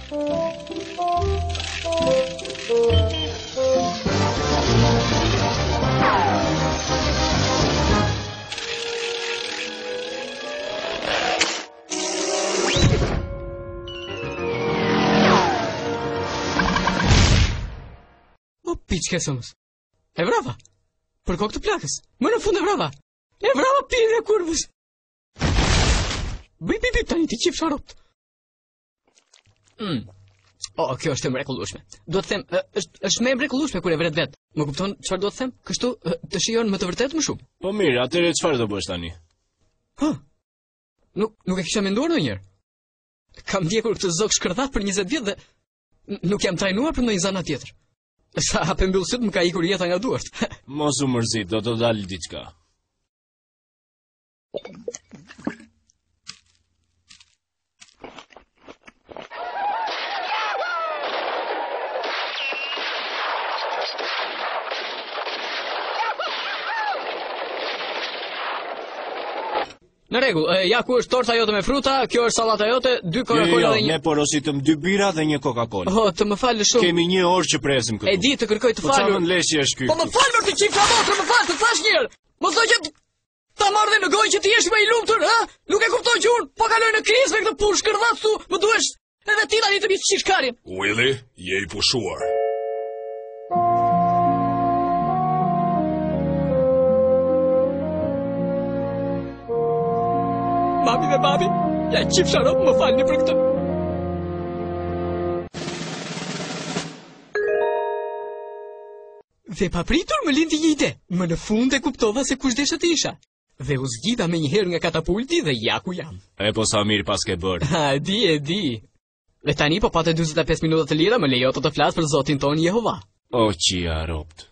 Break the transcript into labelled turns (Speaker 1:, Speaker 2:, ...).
Speaker 1: Piç kesëmës. E vrava. Për kokë të plakës. Më në fund e vrava. E vrava pirin e kurvës. Bip, tani ti qip sharot. Kjo është e mrekullueshme. Do të them, është më e mrekullueshme kur e vret vet. Më kupton çfarë do të them? Kështu të shijon më të vërtet më shumë.
Speaker 2: Po mirë, atëherë çfarë do bësh tani?
Speaker 1: Nuk e kisha menduar ndonjëherë. Kam ndjekur këtë zog shkërdhat për 20 vjet dhe nuk jam trajnuar për ndonjë zana tjetër. Sa hapë mbyll syt më ka ikur jeta nga duart.
Speaker 2: Mos u mërzit, do të dalë diçka.
Speaker 1: Në rregull, ja ku është torta jote me fruta, kjo është sallata jote, 2 Coca-Cola dhe një.
Speaker 2: Ne porositëm 2 bira dhe një Coca-Cola.
Speaker 1: Të më falë shumë.
Speaker 2: Kemi 1 orë që presim këtu.
Speaker 1: E di të kërkoj të falur.
Speaker 2: Po çfarë ndleshi është ky?
Speaker 1: Po më fal ti çifta motrë, më fal, të thash një herë. Mos do që ta marr dhe në gojë që ti jesh më i lumtur, ha? Nuk e kupton që unë po kaloj në krizë me këtë punë shkërdhat këtu, më duhesh edhe ti tani të bësh çishkarin.
Speaker 3: Willy, je i pushuar.
Speaker 1: Mami dhe babi, ja qip sharop, më falni për këtë. Dhe papritur më lindi një ide. Më në fund e kuptova se kush desha të isha. Dhe u zgjidha me një herë nga katapulti dhe ja ku jam.
Speaker 2: E po sa mirë pas ke bërë.
Speaker 1: E di. Dhe tani po pate 45 minuta të lira më lejo të flas për Zotin ton Jehova.
Speaker 2: O qia ropt.